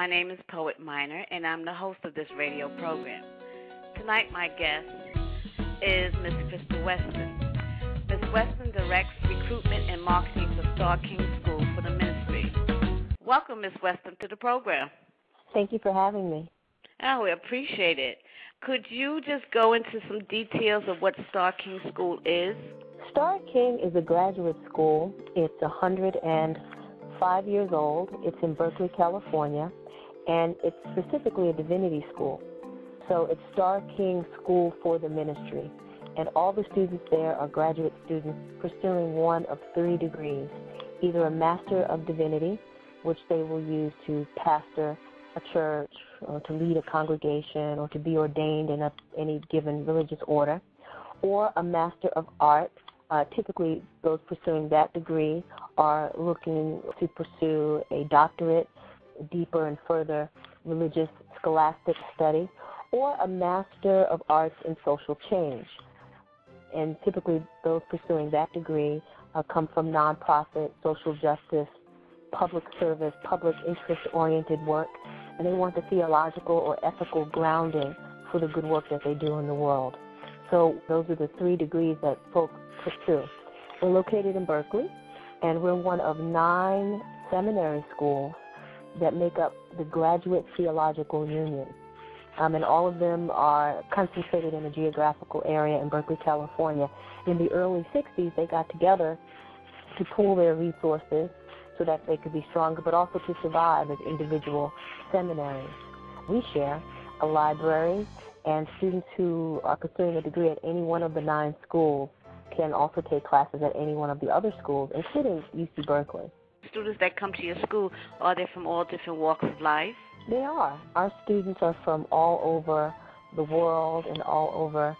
My name is Poet Minor, and I'm the host of this radio program. Tonight, my guest is Ms. Crystal Weston. Ms. Weston directs recruitment and marketing for Starr King School for the Ministry. Welcome, Ms. Weston, to the program. Thank you for having me. Oh, we appreciate it. Could you just go into some details of what Starr King School is? Starr King is a graduate school. It's 105 years old. It's in Berkeley, California, and it's specifically a divinity school. So it's Starr King School for the Ministry, and all the students there are graduate students pursuing one of 3 degrees, either a Master of Divinity, which they will use to pastor a church or to lead a congregation or to be ordained in any given religious order, or a Master of Art. Typically, those pursuing that degree are looking to pursue a doctorate, deeper and further religious scholastic study, or a Master of Arts in Social Change. And typically, those pursuing that degree come from nonprofit, social justice, public service, public interest-oriented work, and they want the theological or ethical grounding for the good work that they do in the world. So those are the 3 degrees that folks pursue. We're located in Berkeley, and we're one of 9 seminary schools that make up the Graduate Theological Union. And all of them are concentrated in a geographical area in Berkeley, California. In the early 60s, they got together to pool their resources so that they could be stronger, but also to survive as individual seminaries. We share a library, and students who are pursuing a degree at any one of the 9 schools can also take classes at any one of the other schools, including UC Berkeley. Students that come to your school, are they from all different walks of life? They are. Our students are from all over the world and all over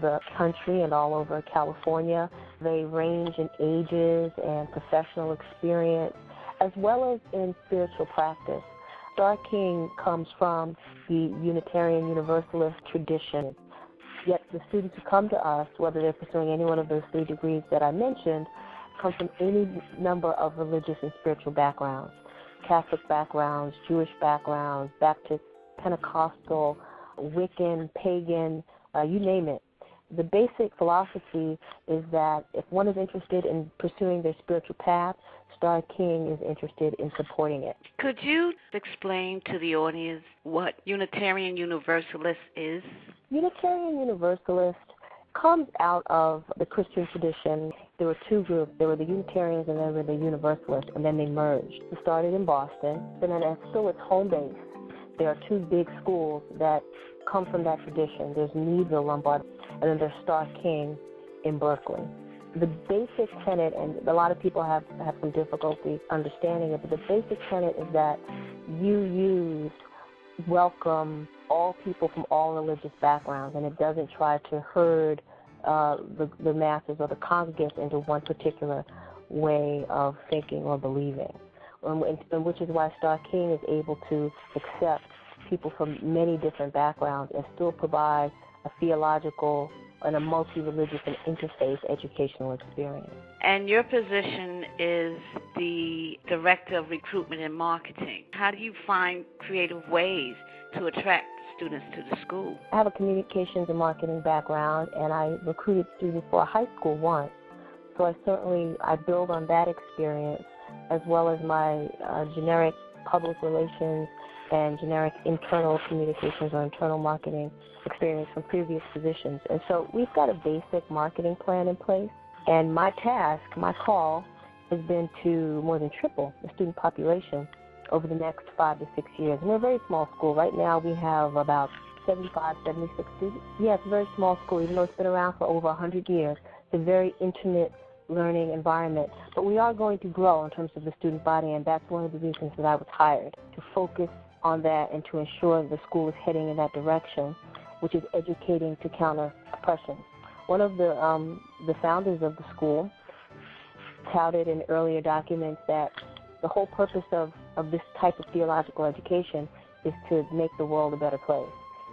the country and all over California. They range in ages and professional experience, as well as in spiritual practice. Starr King comes from the Unitarian Universalist tradition. Yet the students who come to us, whether they're pursuing any one of those 3 degrees that I mentioned, come from any number of religious and spiritual backgrounds. Catholic backgrounds, Jewish backgrounds, Baptist, Pentecostal, Wiccan, pagan, you name it. The basic philosophy is that if one is interested in pursuing their spiritual path, Starr King is interested in supporting it. Could you explain to the audience what Unitarian Universalist is? Unitarian Universalist comes out of the Christian tradition. There were 2 groups. There were the Unitarians and there were the Universalists, and then they merged. It started in Boston, and then it's still its home base. There are 2 big schools that come from that tradition. There's Meadville, Lombard, and then there's Starr King in Berkeley. The basic tenet, and a lot of people have some difficulty understanding it, but the basic tenet is that you welcome all people from all religious backgrounds, and it doesn't try to herd the masses or the congregants into one particular way of thinking or believing, and which is why Starr King is able to accept people from many different backgrounds and still provide a theological and a multi-religious and interfaith educational experience. And your position is the Director of Recruitment and Marketing. How do you find creative ways to attract students to the school? I have a communications and marketing background, and I recruited students for a high school once. So I build on that experience, as well as my generic public relations and generic internal communications or internal marketing experience from previous positions. And so we've got a basic marketing plan in place, and my call has been to more than triple the student population over the next 5 to 6 years. And we're a very small school. Right now we have about 75, 76 students. Yeah, it's a very small school, even though it's been around for over 100 years. It's a very intimate learning environment. But we are going to grow in terms of the student body, and that's one of the reasons that I was hired, to focus on that and to ensure the school is heading in that direction, which is educating to counter oppression. One of the founders of the school touted in earlier documents that the whole purpose of this type of theological education is to make the world a better place,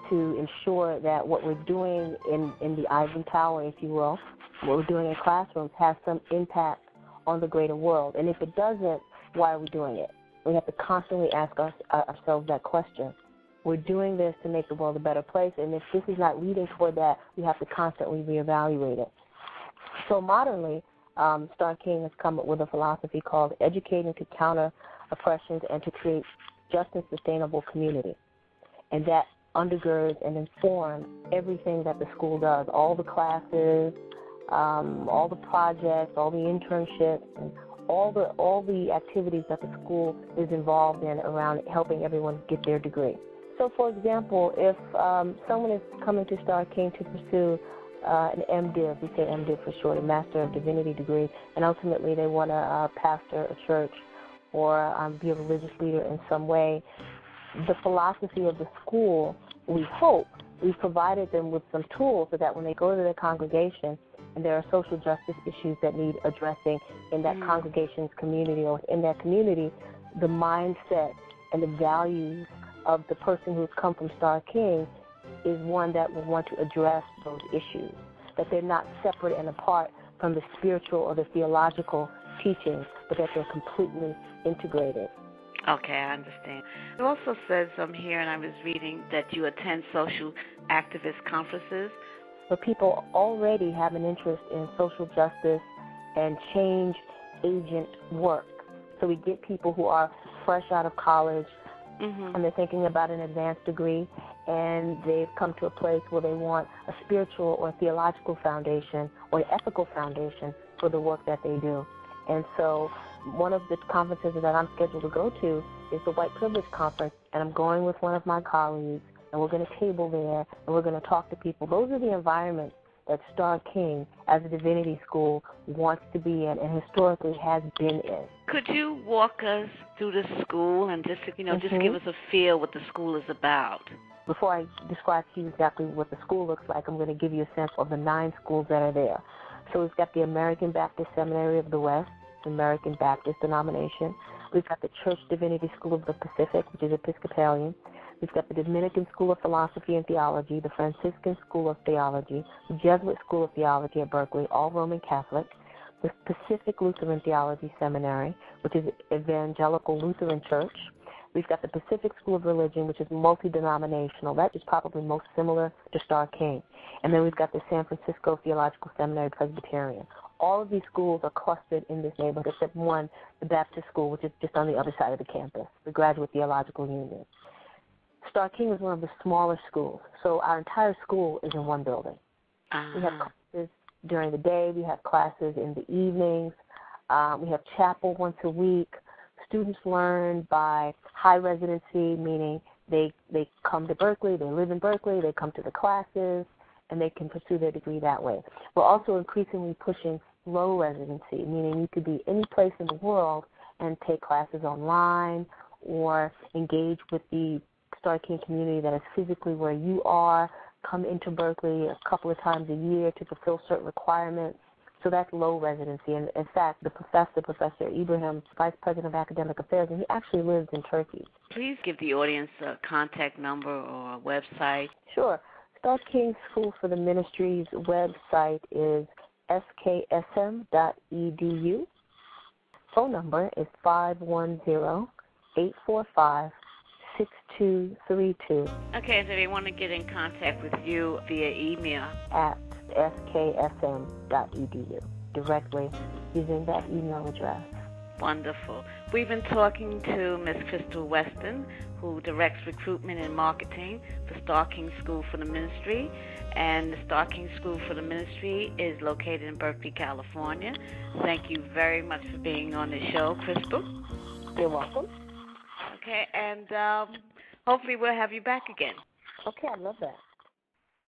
to ensure that what we're doing in the ivory tower, if you will, what we're doing in classrooms has some impact on the greater world. And if it doesn't, why are we doing it? We have to constantly ask ourselves that question. We're doing this to make the world a better place, and if this is not leading toward that, we have to constantly reevaluate it. So modernly, Starr King has come up with a philosophy called educating to counter oppressions and to create just and sustainable community. And that undergirds and informs everything that the school does, all the classes, all the projects, all the internships, and all the activities that the school is involved in around helping everyone get their degree. So, for example, if someone is coming to Starr King to pursue an MDiv, we say MDiv for short, a Master of Divinity degree, and ultimately they want to pastor a church or be a religious leader in some way, the philosophy of the school, we hope, we've provided them with some tools so that when they go to their congregation and there are social justice issues that need addressing in that congregation's community or in that community, the mindset and the values of the person who's come from Starr King is one that will want to address those issues, that they're not separate and apart from the spiritual or the theological teachings, but that they're completely integrated. Okay, I understand. It also says here, and I was reading, that you attend social activist conferences. Where people already have an interest in social justice and change agent work. So we get people who are fresh out of college and they're thinking about an advanced degree, and they've come to a place where they want a spiritual or theological foundation or an ethical foundation for the work that they do. And so one of the conferences that I'm scheduled to go to is the White Privilege Conference, and I'm going with one of my colleagues, and we're going to table there, and we're going to talk to people. Those are the environments that Starr King, as a divinity school, wants to be in and historically has been in. Could you walk us through the school and just give us a feel what the school is about? Before I describe to you exactly what the school looks like, I'm going to give you a sense of the 9 schools that are there. So we've got the American Baptist Seminary of the West, the American Baptist denomination. We've got the Church Divinity School of the Pacific, which is Episcopalian. We've got the Dominican School of Philosophy and Theology, the Franciscan School of Theology, the Jesuit School of Theology at Berkeley, all Roman Catholic, the Pacific Lutheran Theology Seminary, which is Evangelical Lutheran Church. We've got the Pacific School of Religion, which is multi-denominational. That is probably most similar to Starr King. And then we've got the San Francisco Theological Seminary Presbyterian. All of these schools are clustered in this neighborhood, except one, the Baptist School, which is just on the other side of the campus, the Graduate Theological Union. Starr King is one of the smaller schools, so our entire school is in one building. We have classes during the day. We have classes in the evenings. We have chapel once a week. Students learn by high residency, meaning they come to Berkeley, they live in Berkeley, they come to the classes, and they can pursue their degree that way. We're also increasingly pushing low residency, meaning you could be any place in the world and take classes online or engage with the Starr King community that is physically where you are, come into Berkeley a couple of times a year to fulfill certain requirements. So that's low residency. And in fact, the Professor Ibrahim, Vice President of Academic Affairs, and he actually lives in Turkey. Please give the audience a contact number or a website. Sure. Starr King School for the Ministry's website is sksm.edu. Phone number is 510-845-6232. Okay, so they want to get in contact with you via email. At sksm.edu, directly using that email address. Wonderful. We've been talking to Ms. Crystal Weston, who directs recruitment and marketing for Starr King School for the Ministry. And the Starr King School for the Ministry is located in Berkeley, California. Thank you very much for being on the show, Crystal. You're welcome. Okay, and hopefully we'll have you back again. Okay, I love that.